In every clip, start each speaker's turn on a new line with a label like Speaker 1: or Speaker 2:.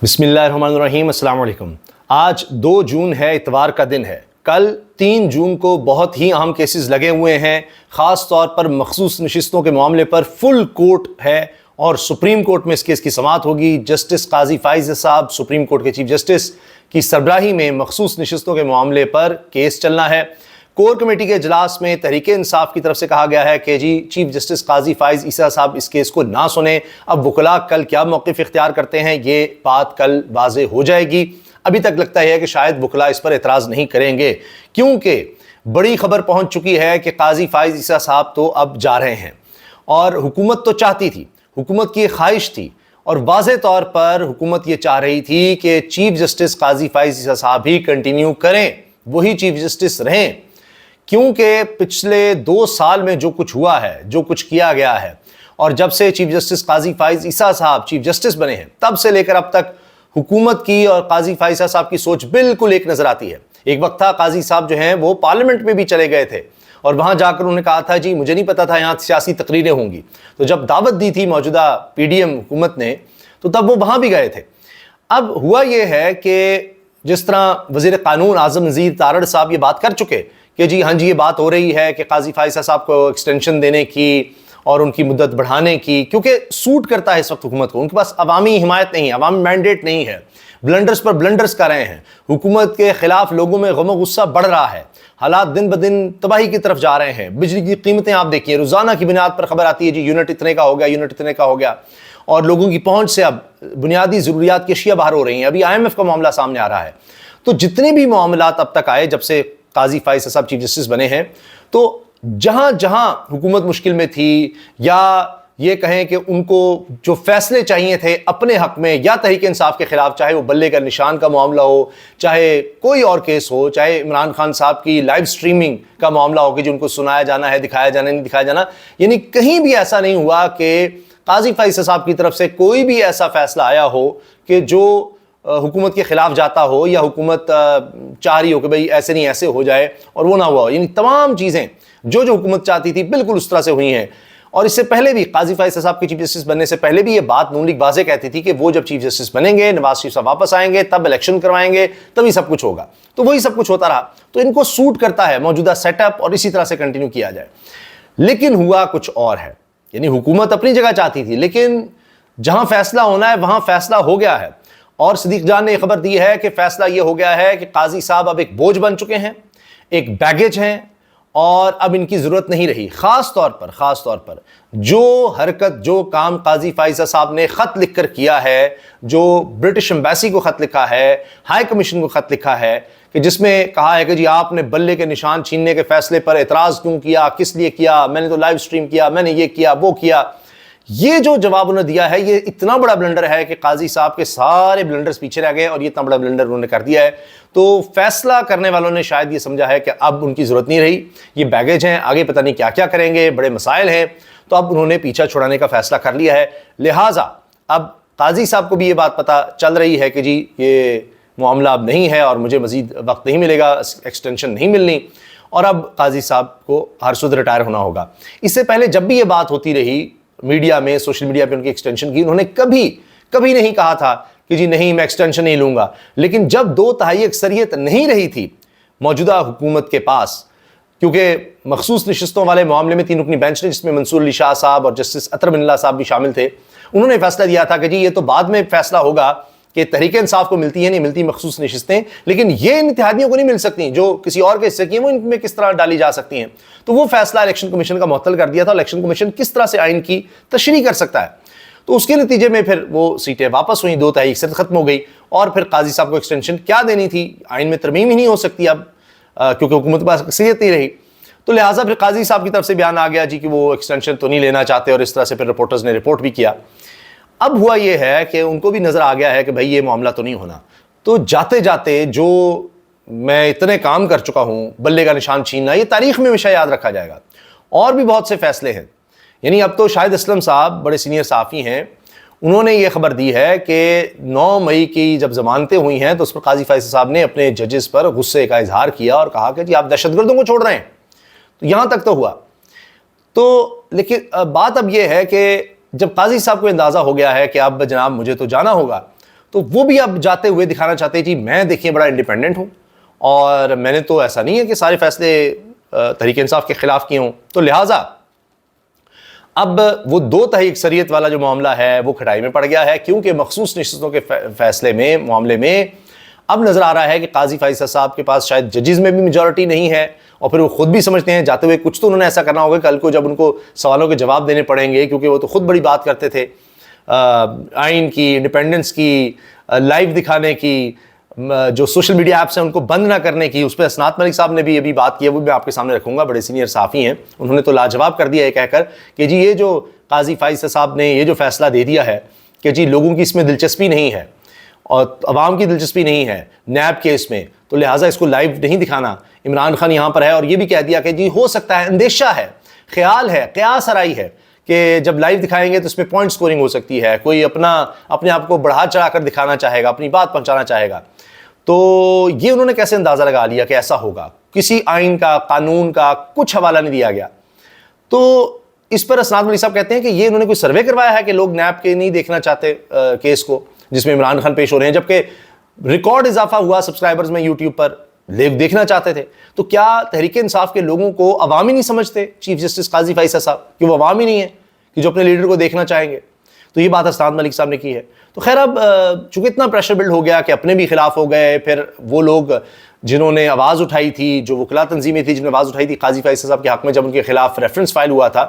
Speaker 1: بسم اللہ الرحمن الرحیم۔ السلام علیکم۔ آج 2 جون ہے، اتوار کا دن ہے۔ کل 3 جون کو بہت ہی اہم کیسز لگے ہوئے ہیں، خاص طور پر مخصوص نشستوں کے معاملے پر فل کورٹ ہے اور سپریم کورٹ میں اس کیس کی سماعت ہوگی۔ جسٹس قاضی فائز صاحب، سپریم کورٹ کے چیف جسٹس کی سربراہی میں مخصوص نشستوں کے معاملے پر کیس چلنا ہے۔ کور کمیٹی کے اجلاس میں تحریک انصاف کی طرف سے کہا گیا ہے کہ چیف جسٹس قاضی فائز عیسیٰ صاحب اس کیس کو نہ سنیں۔ اب وکلاء کل کیا موقف اختیار کرتے ہیں یہ بات کل واضح ہو جائے گی۔ ابھی تک لگتا ہے کہ شاید وکلاء اس پر اعتراض نہیں کریں گے، کیونکہ بڑی خبر پہنچ چکی ہے کہ قاضی فائز عیسیٰ صاحب تو اب جا رہے ہیں، اور حکومت تو چاہتی تھی، حکومت کی ایک خواہش تھی، اور واضح طور پر حکومت یہ چاہ رہی تھی کہ چیف جسٹس قاضی فائز عیسیٰ صاحب ہی کنٹینیو کریں، وہی چیف جسٹس رہیں، کیونکہ پچھلے 2 سال میں جو کچھ ہوا ہے، جو کچھ کیا گیا ہے، اور جب سے چیف جسٹس قاضی فائز عیسیٰ صاحب چیف جسٹس بنے ہیں تب سے لے کر اب تک حکومت کی اور قاضی فائز عیسیٰ صاحب کی سوچ بالکل ایک نظر آتی ہے۔ ایک وقت تھا قاضی صاحب جو ہیں وہ پارلیمنٹ میں بھی چلے گئے تھے، اور وہاں جا کر انہوں نے کہا تھا جی مجھے نہیں پتا تھا یہاں سیاسی تقریریں ہوں گی، تو جب دعوت دی تھی موجودہ پی ڈی ایم حکومت نے تو تب وہ وہاں بھی گئے تھے۔ اب ہوا یہ ہے کہ جس طرح وزیر قانون اعظم نذیر تارڑ صاحب یہ بات کر چکے کہ جی ہاں جی یہ بات ہو رہی ہے کہ قاضی فائز صاحب کو ایکسٹینشن دینے کی اور ان کی مدت بڑھانے کی، کیونکہ سوٹ کرتا ہے اس وقت حکومت کو، ان کے پاس عوامی حمایت نہیں ہے، عوامی مینڈیٹ نہیں ہے، بلنڈرز پر بلنڈرز کر رہے ہیں، حکومت کے خلاف لوگوں میں غم و غصہ بڑھ رہا ہے، حالات دن بدن تباہی کی طرف جا رہے ہیں۔ بجلی کی قیمتیں آپ دیکھیے، روزانہ کی بنیاد پر خبر آتی ہے جی یونٹ اتنے کا ہو گیا، یونٹ اتنے کا ہو گیا، اور لوگوں کی پہنچ سے اب بنیادی ضروریات کی اشیاء باہر ہو رہی ہیں۔ ابھی آئی ایم ایف کا معاملہ سامنے آ رہا ہے۔ تو جتنے بھی معاملات اب تک آئے جب سے قاضی فائز صاحب چیف جسٹس بنے ہیں، تو جہاں جہاں حکومت مشکل میں تھی، یا یہ کہیں کہ ان کو جو فیصلے چاہیے تھے اپنے حق میں یا تحریک انصاف کے خلاف، چاہے وہ بلے کا نشان کا معاملہ ہو، چاہے کوئی اور کیس ہو، چاہے عمران خان صاحب کی لائیو سٹریمنگ کا معاملہ ہو کہ جن کو سنایا جانا ہے، دکھایا جانا نہیں دکھایا جانا، یعنی کہیں بھی ایسا نہیں ہوا کہ قاضی فائز صاحب کی طرف سے کوئی بھی ایسا فیصلہ آیا ہو کہ جو حکومت کے خلاف جاتا ہو، یا حکومت چاہ رہی ہو کہ بھئی ایسے نہیں ایسے ہو جائے اور وہ نہ ہوا ہو۔ یعنی تمام چیزیں جو حکومت چاہتی تھی بالکل اس طرح سے ہوئی ہیں۔ اور اس سے پہلے بھی قاضی فائز صاحب کے چیف جسٹس بننے سے پہلے بھی یہ بات نون لیگ واضح کہتی تھی کہ وہ جب چیف جسٹس بنیں گے، نواز شریف صاحب واپس آئیں گے، تب الیکشن کروائیں گے، تبھی سب کچھ ہوگا۔ تو وہی سب کچھ ہوتا رہا، تو ان کو سوٹ کرتا ہے موجودہ سیٹ اپ، اور اسی طرح سے کنٹینیو کیا جائے۔ لیکن ہوا کچھ اور ہے، یعنی حکومت اپنی جگہ چاہتی تھی، لیکن جہاں فیصلہ ہونا ہے وہاں فیصلہ ہو گیا ہے، اور صدیق جان نے یہ خبر دی ہے کہ فیصلہ یہ ہو گیا ہے کہ قاضی صاحب اب ایک بوجھ بن چکے ہیں، ایک بیگیج ہیں، اور اب ان کی ضرورت نہیں رہی۔ خاص طور پر جو حرکت، جو کام قاضی فائز صاحب نے خط لکھ کر کیا ہے، جو برٹش ایمبیسی کو خط لکھا ہے، ہائی کمیشن کو خط لکھا ہے، کہ جس میں کہا ہے کہ جی آپ نے بلے کے نشان چھیننے کے فیصلے پر اعتراض کیوں کیا، کس لیے کیا، میں نے تو لائیو سٹریم کیا، میں نے یہ کیا وہ کیا، یہ جو جواب انہوں نے دیا ہے یہ اتنا بڑا بلنڈر ہے کہ قاضی صاحب کے سارے بلنڈرز پیچھے رہ گئے، اور یہ اتنا بڑا بلنڈر انہوں نے کر دیا ہے۔ تو فیصلہ کرنے والوں نے شاید یہ سمجھا ہے کہ اب ان کی ضرورت نہیں رہی، یہ بیگیج ہیں، آگے پتہ نہیں کیا کیا کریں گے، بڑے مسائل ہیں، تو اب انہوں نے پیچھا چھڑانے کا فیصلہ کر لیا ہے۔ لہٰذا اب قاضی صاحب کو بھی یہ بات پتہ چل رہی ہے کہ جی یہ معاملہ اب نہیں ہے، اور مجھے مزید وقت نہیں ملے گا، ایکسٹینشن نہیں ملنی، اور اب قاضی صاحب کو ہر سود ریٹائر ہونا ہوگا۔ اس سے پہلے جب بھی یہ بات ہوتی رہی میڈیا میں، سوشل میڈیا پہ ان کی ایکسٹینشن کی، انہوں نے کبھی نہیں کہا تھا کہ جی نہیں میں ایکسٹینشن نہیں لوں گا۔ لیکن جب 2/3 اکثریت نہیں رہی تھی موجودہ حکومت کے پاس، کیونکہ مخصوص نشستوں والے معاملے میں 3 رکنی بینچ نے، جس میں منصور علی شاہ صاحب اور جسٹس اطہر بن اللہ صاحب بھی شامل تھے، انہوں نے فیصلہ دیا تھا کہ جی یہ تو بعد میں فیصلہ ہوگا کہ تحریک انصاف کو ملتی ہے نہیں ملتی مخصوص نشستیں، لیکن یہ ان اتحادیوں کو نہیں مل سکتی جو کسی اور کے حصے کی ہیں، وہ ان میں کس طرح ڈالی جا سکتی ہیں۔ تو وہ فیصلہ الیکشن کمیشن کا معطل کر دیا تھا، الیکشن کمیشن کس طرح سے آئین کی تشریح کر سکتا ہے۔ تو اس کے نتیجے میں پھر وہ سیٹیں واپس ہوئیں، 2/3 اکثریت ختم ہو گئی، اور پھر قاضی صاحب کو ایکسٹینشن کیا دینی تھی، آئین میں ترمیم ہی نہیں ہو سکتی اب، کیونکہ حکومت کے پاس اکثریت نہیں رہی۔ تو لہٰذا پھر قاضی صاحب کی طرف سے بیان آ گیا جی کہ وہ ایکسٹینشن تو نہیں لینا چاہتے، اور اس طرح سے پھر رپورٹرز نے رپورٹ بھی کیا۔ اب ہوا یہ ہے کہ ان کو بھی نظر آ گیا ہے کہ بھائی یہ معاملہ تو نہیں ہونا، تو جاتے جاتے جو میں اتنے کام کر چکا ہوں، بلے کا نشان چھیننا، یہ تاریخ میں ہمیشہ یاد رکھا جائے گا۔ اور بھی بہت سے فیصلے ہیں، یعنی اب تو شاہد اسلم صاحب بڑے سینئر صحافی ہیں، انہوں نے یہ خبر دی ہے کہ 9 مئی کی جب ضمانتیں ہوئی ہیں تو اس پر قاضی فائز صاحب نے اپنے ججز پر غصے کا اظہار کیا اور کہا کہ جی آپ دہشت گردوں کو چھوڑ رہے ہیں۔ تو یہاں تک تو ہوا، تو لیکن بات اب یہ ہے کہ جب قاضی صاحب کو اندازہ ہو گیا ہے کہ اب جناب مجھے تو جانا ہوگا، تو وہ بھی اب جاتے ہوئے دکھانا چاہتے ہیں جی میں دیکھیں بڑا انڈیپینڈنٹ ہوں اور میں نے تو ایسا نہیں ہے کہ سارے فیصلے تحریک انصاف کے خلاف کیے ہوں. تو لہٰذا اب وہ دو تہائی اکثریت والا جو معاملہ ہے وہ کھٹائی میں پڑ گیا ہے, کیونکہ مخصوص نشستوں کے فیصلے میں معاملے میں اب نظر آ رہا ہے کہ قاضی فائز صاحب کے پاس شاید ججز میں بھی میجورٹی نہیں ہے, اور پھر وہ خود بھی سمجھتے ہیں جاتے ہوئے کچھ تو انہوں نے ایسا کرنا ہوگا کل کو جب ان کو سوالوں کے جواب دینے پڑیں گے, کیونکہ وہ تو خود بڑی بات کرتے تھے آئین کی, انڈیپینڈنس کی, لائیو دکھانے کی, جو سوشل میڈیا ایپس ہیں ان کو بند نہ کرنے کی. اس پہ اسناد ملک صاحب نے بھی ابھی بات کی ہے, وہ بھی میں آپ کے سامنے رکھوں گا, بڑے سینئر صحافی ہیں, انہوں نے تو لاجواب کر دیا ہے کہہ کر کہ جی یہ جو قاضی فائز صاحب نے یہ جو فیصلہ دے دیا ہے کہ جی لوگوں کی اس میں دلچسپی نہیں ہے اور عوام کی دلچسپی نہیں ہے نیب کیس میں, تو لہٰذا اس کو لائیو نہیں دکھانا. عمران خان یہاں پر ہے اور یہ بھی کہہ دیا کہ جی ہو سکتا ہے, اندیشہ ہے, خیال ہے, قیاس آرائی ہے کہ جب لائیو دکھائیں گے تو اس میں پوائنٹ سکورنگ ہو سکتی ہے, کوئی اپنے آپ کو بڑھا چڑھا کر دکھانا چاہے گا, اپنی بات پہنچانا چاہے گا. تو یہ انہوں نے کیسے اندازہ لگا لیا کہ ایسا ہوگا؟ کسی آئین کا, قانون کا کچھ حوالہ نہیں دیا گیا. تو اس پر اسناد ملک صاحب کہتے ہیں کہ یہ انہوں نے کوئی سروے کروایا ہے کہ لوگ نیب کے نہیں دیکھنا چاہتے کیس کو جس میں عمران خان پیش ہو رہے ہیں, جبکہ ریکارڈ اضافہ ہوا سبسکرائبرز میں یوٹیوب پر, دیکھنا چاہتے تھے. تو کیا تحریک انصاف کے لوگوں کو عوام ہی نہیں سمجھتے چیف جسٹس قاضی فائز صاحب کہ وہ عوام ہی نہیں ہے کہ جو اپنے لیڈر کو دیکھنا چاہیں گے؟ تو یہ بات اسناد ملک صاحب نے کی ہے. تو خیر اب چونکہ اتنا پریشر بلڈ ہو گیا کہ اپنے بھی خلاف ہو گئے, پھر وہ لوگ جنہوں نے آواز اٹھائی تھی, جو وکلا تنظیمیں تھیں جنہوں نے آواز اٹھائی تھی قاضی فائز صاحب کے حق میں جب ان کے خلاف ریفرنس فائل ہوا تھا,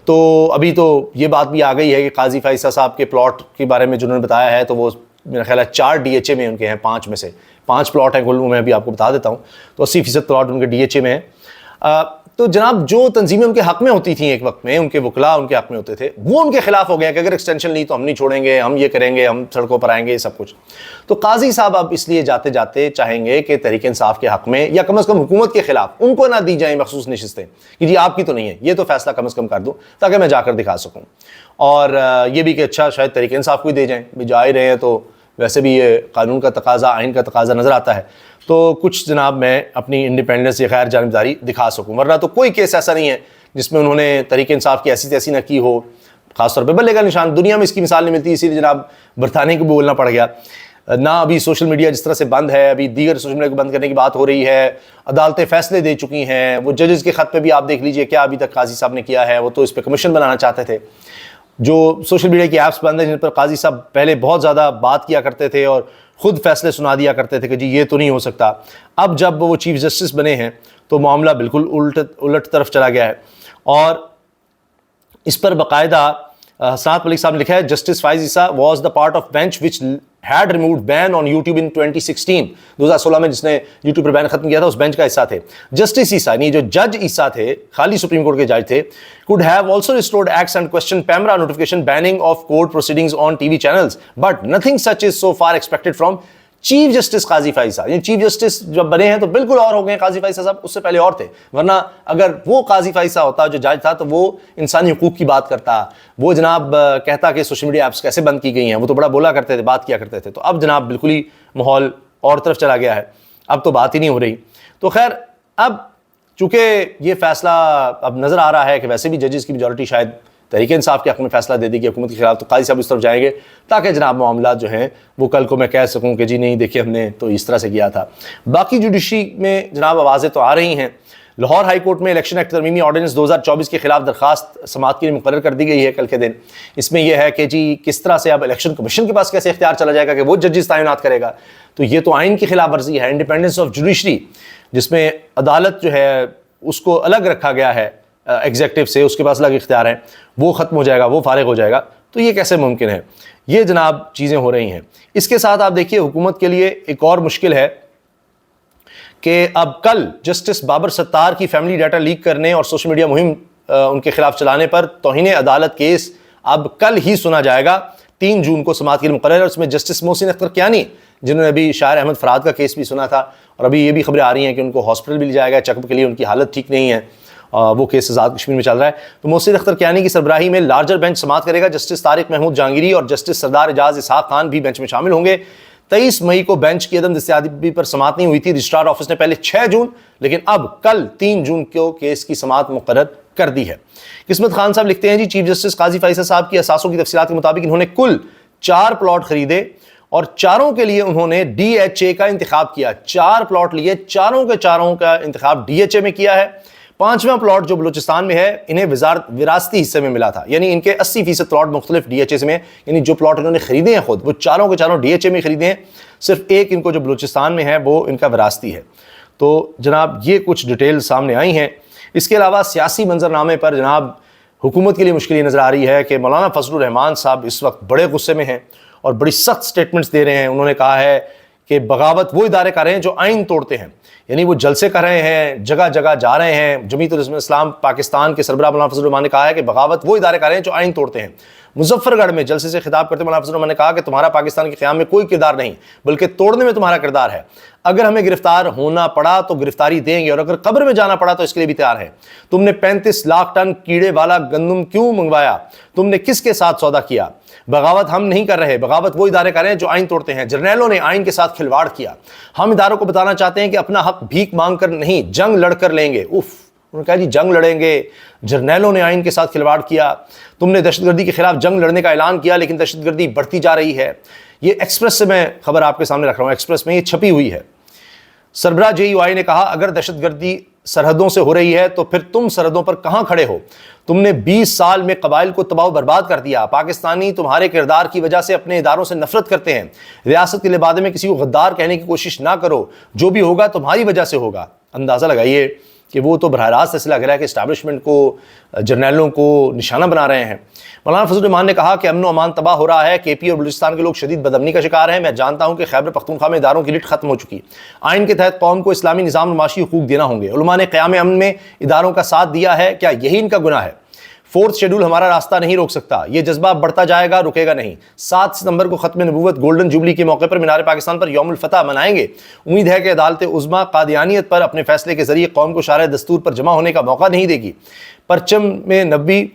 Speaker 1: تو ابھی تو یہ بات بھی آ گئی ہے کہ قاضی فائز صاحب کے پلاٹ کے بارے میں جنہوں نے بتایا ہے تو وہ میرا خیال ہے 4 DHA میں ان کے ہیں, 5 میں سے 5 پلاٹ ہیں کل, میں ابھی آپ کو بتا دیتا ہوں. تو 80% پلاٹ ان کے DHA میں ہیں. تو جناب جو تنظیمیں ان کے حق میں ہوتی تھیں ایک وقت میں, ان کے وکلا ان کے حق میں ہوتے تھے, وہ ان کے خلاف ہو گیا کہ اگر ایکسٹینشن لی تو ہم نہیں چھوڑیں گے, ہم یہ کریں گے, ہم سڑکوں پر آئیں گے, یہ سب کچھ. تو قاضی صاحب اب اس لیے جاتے جاتے چاہیں گے کہ تحریک انصاف کے حق میں یا کم از کم حکومت کے خلاف ان کو نہ دی جائیں مخصوص نشستیں کہ جی آپ کی تو نہیں ہے, یہ تو فیصلہ کم از کم کر دوں تاکہ میں جا کر دکھا سکوں. اور یہ بھی کہ اچھا شاید تحریک انصاف کو ہی دے جائیں, بھی جا ہی رہے ہیں تو ویسے بھی یہ قانون کا تقاضا, آئین کا تقاضا نظر آتا ہے, تو کچھ جناب میں اپنی انڈیپینڈنس یا غیر جانبداری دکھا سکوں. ورنہ تو کوئی کیس ایسا نہیں ہے جس میں انہوں نے تحریک انصاف کی ایسی تیسی نہ کی ہو, خاص طور پہ بلے کا نشان. دنیا میں اس کی مثال نہیں ملتی, اسی لیے جناب برطانیہ کو بھی بولنا پڑ گیا. نہ ابھی سوشل میڈیا جس طرح سے بند ہے, ابھی دیگر سوشل میڈیا کو بند کرنے کی بات ہو رہی ہے, عدالتیں فیصلے دے چکی ہیں. وہ ججز کے خط پہ بھی آپ دیکھ لیجئے کیا ابھی تک قاضی صاحب نے کیا ہے, وہ تو اس پہ کمیشن بنانا چاہتے تھے. جو سوشل میڈیا کی ایپس بند ہیں جن پر قاضی صاحب پہلے بہت زیادہ بات کیا کرتے تھے اور خود فیصلے سنا دیا کرتے تھے کہ جی یہ تو نہیں ہو سکتا, اب جب وہ چیف جسٹس بنے ہیں تو معاملہ بالکل الٹ طرف چلا گیا ہے. اور اس پر باقاعدہ اسناد ملک صاحب نے لکھا ہے justice Faez Isa was the part of bench which had removed ban on YouTube in 2016 میں جس نے یوٹیوب پر بین ختم کیا تھا, اس بینچ کا حصہ تھے. جسٹس عیسیٰ یعنی جو جج عیسیٰ تھے, خالی سپریم کورٹ کے جج تھے, could have also restored acts and question PEMRA notification banning of court proceedings on TV channels, but nothing such is so far expected from chief justice قاضی فائز صاحب. یعنی چیف جسٹس جب بنے ہیں تو بالکل اور ہو گئے قاضی فائز صاحب, اس سے پہلے اور تھے. ورنہ اگر وہ قاضی فائز صاحب ہوتا جو جج تھا تو وہ انسانی حقوق کی بات کرتا, وہ جناب کہتا کہ سوشل میڈیا ایپس کیسے بند کی گئی ہیں, وہ تو بڑا بولا کرتے تھے, بات کیا کرتے تھے. تو اب جناب بالکل ہی ماحول اور طرف چلا گیا ہے, اب تو بات ہی نہیں ہو رہی. تو خیر اب چونکہ یہ فیصلہ اب نظر آ رہا ہے کہ ویسے بھی ججز کی میجورٹی شاید تحریک انصاف کے حق میں فیصلہ دے دی گی حکومت کے خلاف, تو قاضی صاحب اس طرف جائیں گے تاکہ جناب معاملات جو ہیں وہ کل کو میں کہہ سکوں کہ جی نہیں دیکھیے ہم نے تو اس طرح سے کیا تھا. باقی جوڈیشری میں جناب آوازیں تو آ رہی ہیں. لاہور ہائی کورٹ میں الیکشن ایکٹ ترمیمی آرڈیننس 2024 کے خلاف درخواست سماعت کے لیے مقرر کر دی گئی ہے کل کے دن. اس میں یہ ہے کہ جی کس طرح سے اب الیکشن کمیشن کے پاس کیسے اختیار چلا جائے گا کہ وہ ججز تعینات کرے گا. تو یہ تو آئین کی خلاف ورزی ہے, انڈیپینڈنس آف جوڈیشری جس میں عدالت جو ہے اس کو الگ رکھا گیا ہے ایگزیکٹو سے, اس کے پاس الگ اختیار ہیں, وہ ختم ہو جائے گا, وہ فارغ ہو جائے گا. تو یہ کیسے ممکن ہے؟ یہ جناب چیزیں ہو رہی ہیں. اس کے ساتھ آپ دیکھیے حکومت کے لیے ایک اور مشکل ہے کہ اب کل جسٹس بابر ستار کی فیملی ڈیٹا لیک کرنے اور سوشل میڈیا مہم ان کے خلاف چلانے پر توہین عدالت کیس اب کل ہی سنا جائے گا. 3 جون کو سماعت کے لیے مقرر ہے. اس میں جسٹس محسن اختر کیانی جنہوں نے ابھی شاعر احمد فراد کا کیس بھی سنا تھا, اور ابھی یہ بھی خبریں آ رہی ہیں کہ ان کو ہاسپٹل بھی لے جایا گیا چیک اپ کے لیے, ان کی حالت ٹھیک نہیں ہے, وہ کیس آزاد کشمیر میں چل رہا ہے. تو محسن اختر کیانی کی سربراہی میں لارجر بینچ سماعت کرے گا. جسٹس طارق محمود جہانگیری اور جسٹس سردار اعجاز اسحاق خان بھی بینچ میں شامل ہوں گے. 23 مئی کو بینچ کی عدم دستیابی پر سماعت نہیں ہوئی تھی. رجسٹرار آفس نے پہلے 6 جون لیکن اب کل 3 جون کو کیس کی سماعت مقرر کر دی ہے. قسمت خان صاحب لکھتے ہیں جی چیف جسٹس قاضی فائز صاحب کی اساسوں کی تفصیلات کے مطابق انہوں نے کل 4 پلاٹ خریدے اور چاروں کے لیے انہوں نے ڈی ایچ اے کا انتخاب کیا. 4 پلاٹ لیے, چاروں کے چاروں کا انتخاب ڈی ایچ اے میں کیا ہے. 5واں پلاٹ جو بلوچستان میں ہے انہیں وراثتی حصے میں ملا تھا, یعنی ان کے 80% پلاٹ مختلف ڈی ایچ اے میں, یعنی جو پلاٹ انہوں نے خریدے ہیں خود وہ چاروں کے چاروں ڈی ایچ اے میں خریدے ہیں. صرف ایک ان کو جو بلوچستان میں ہے وہ ان کا وراثتی ہے. تو جناب یہ کچھ ڈیٹیل سامنے آئی ہیں. اس کے علاوہ سیاسی منظرنامے پر جناب حکومت کے لیے مشکل یہ نظر آ رہی ہے کہ مولانا فضل الرحمان صاحب اس وقت بڑے غصے میں ہیں اور بڑی سخت سٹیٹمنٹس دے رہے ہیں. انہوں نے کہا ہے کہ بغاوت وہ ادارے کر رہے ہیں جو آئین توڑتے ہیں, یعنی وہ جلسے کر رہے ہیں, جگہ جگہ جا رہے ہیں. جمعیت العلماء اسلام پاکستان کے سربراہ مولانا فضل الرحمان نے کہا ہے کہ بغاوت وہ ادارے کر رہے ہیں جو آئین توڑتے ہیں. مظفر گڑھ میں جلسے سے خطاب کرتے مولانا فضل الرحمان نے کہا کہ تمہارا پاکستان کے قیام میں کوئی کردار نہیں بلکہ توڑنے میں تمہارا کردار ہے. اگر ہمیں گرفتار ہونا پڑا تو گرفتاری دیں گے, اور اگر قبر میں جانا پڑا تو اس کے لیے بھی تیار ہے. تم نے 35 لاکھ ٹن کیڑے والا گندم کیوں منگوایا؟ تم نے کس کے ساتھ سودا کیا؟ بغاوت ہم نہیں کر رہے, بغاوت وہ ادارے کر رہے ہیں جو آئین توڑتے ہیں. جرنیلوں نے آئین کے ساتھ کھلواڑ کیا. ہم اداروں کو بتانا چاہتے ہیں کہ اپنا حق بھیک مانگ کر نہیں, جنگ لڑ کر لیں گے. انہوں نے کہا جی جنگ لڑیں گے. جرنیلوں نے آئین کے ساتھ کھلواڑ کیا. تم نے دہشت گردی کے خلاف جنگ لڑنے کا اعلان کیا لیکن دہشت گردی بڑھتی جا رہی ہے. یہ ایکسپریس سے میں خبر آپ کے سامنے رکھ رہا ہوں, ایکسپریس میں یہ چھپی ہوئی ہے. سربراہ جے یو آئی نے کہا اگر دہشت گردی سرحدوں سے ہو رہی ہے تو پھر تم سرحدوں پر کہاں کھڑے ہو؟ تم نے 20 سال میں قبائل کو تباہ و برباد کر دیا. پاکستانی تمہارے کردار کی وجہ سے اپنے اداروں سے نفرت کرتے ہیں. ریاست کے لبادے میں کسی کو غدار کہنے کی کوشش نہ کرو, جو بھی ہوگا تمہاری وجہ سے ہوگا. اندازہ لگائیے کہ وہ تو براہ راست ایسے لگ رہا ہے کہ اسٹیبلشمنٹ کو, جرنیلوں کو نشانہ بنا رہے ہیں. مولانا فضل الرحمان نے کہا کہ امن و امان تباہ ہو رہا ہے. کے پی اور بلوچستان کے لوگ شدید بدامنی کا شکار ہیں. میں جانتا ہوں کہ خیبر پختونخوا میں اداروں کی لٹ ختم ہو چکی. آئین کے تحت قوم کو اسلامی نظام اور معاشی حقوق دینا ہوں گے. علماء نے قیام امن میں اداروں کا ساتھ دیا ہے, کیا یہی ان کا گناہ ہے؟ 4تھ شیڈول ہمارا راستہ نہیں روک سکتا. یہ جذبہ بڑھتا جائے گا, رکے گا نہیں. 7 ستمبر کو ختم نبوت گولڈن جوبلی کے موقع پر مینار پاکستان پر یوم الفتح منائیں گے. امید ہے کہ عدالت عظمیٰ قادیانیت پر اپنے فیصلے کے ذریعے قوم کو شارع دستور پر جمع ہونے کا موقع نہیں دے گی. پرچم میں نبی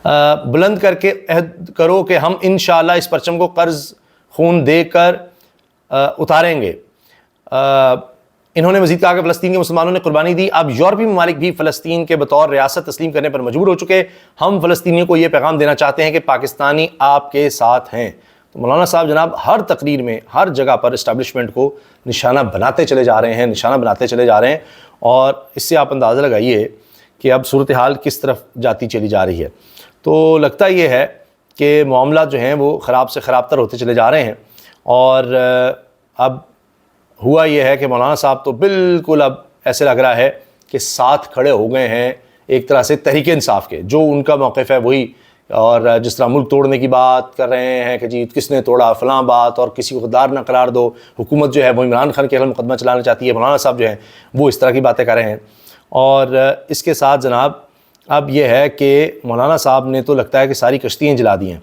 Speaker 1: بلند کر کے عہد کرو کہ ہم انشاءاللہ اس پرچم کو قرض خون دے کر اتاریں گے. انہوں نے مزید کہا کہ فلسطین کے مسلمانوں نے قربانی دی, اب یورپی ممالک بھی فلسطین کے بطور ریاست تسلیم کرنے پر مجبور ہو چکے. ہم فلسطینیوں کو یہ پیغام دینا چاہتے ہیں کہ پاکستانی آپ کے ساتھ ہیں. تو مولانا صاحب جناب ہر تقریر میں ہر جگہ پر اسٹیبلشمنٹ کو نشانہ بناتے چلے جا رہے ہیں, نشانہ بناتے چلے جا رہے ہیں. اور اس سے آپ اندازہ لگائیے کہ اب صورتحال کس طرف جاتی چلی جا رہی ہے. تو لگتا یہ ہے کہ معاملات جو ہیں وہ خراب سے خراب تر ہوتے چلے جا رہے ہیں. اور اب ہوا یہ ہے کہ مولانا صاحب تو بالکل اب ایسے لگ رہا ہے کہ ساتھ کھڑے ہو گئے ہیں ایک طرح سے تحریک انصاف کے, جو ان کا موقف ہے وہی. اور جس طرح ملک توڑنے کی بات کر رہے ہیں کہ جی کس نے توڑا فلاں بات, اور کسی کو غدار نہ قرار دو, حکومت جو ہے وہ عمران خان کے خلاف مقدمہ چلانا چاہتی ہے, مولانا صاحب جو ہیں وہ اس طرح کی باتیں کر رہے ہیں. اور اس کے ساتھ جناب اب یہ ہے کہ مولانا صاحب نے تو لگتا ہے کہ ساری کشتیاں جلا دی ہیں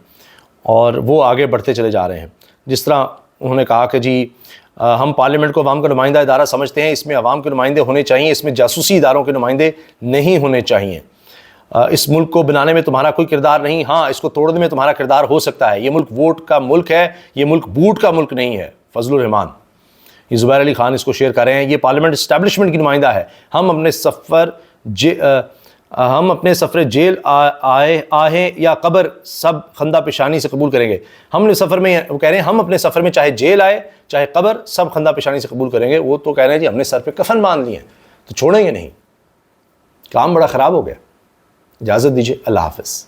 Speaker 1: اور وہ آگے بڑھتے چلے جا رہے ہیں. جس طرح انہوں نے کہا کہ جی ہم پارلیمنٹ کو عوام کا نمائندہ ادارہ سمجھتے ہیں, اس میں عوام کے نمائندے ہونے چاہیے, اس میں جاسوسی اداروں کے نمائندے نہیں ہونے چاہیے. اس ملک کو بنانے میں تمہارا کوئی کردار نہیں, ہاں اس کو توڑنے میں تمہارا کردار ہو سکتا ہے. یہ ملک ووٹ کا ملک ہے, یہ ملک بوٹ کا ملک نہیں ہے. فضل الرحمان, یہ زبیر علی خان اس کو شیئر کر رہے ہیں. یہ پارلیمنٹ اسٹیبلشمنٹ کی نمائندہ ہے. ہم اپنے سفر جیل آہیں یا قبر سب خندہ پیشانی سے قبول کریں گے. ہم نے سفر میں, وہ کہہ رہے ہیں ہم اپنے سفر میں چاہے جیل آئے چاہے قبر سب خندہ پیشانی سے قبول کریں گے. وہ تو کہہ رہے ہیں جی ہم نے سر پہ کفن باندھ لیے ہیں تو چھوڑیں گے نہیں. کام بڑا خراب ہو گیا. اجازت دیجیے, اللہ حافظ.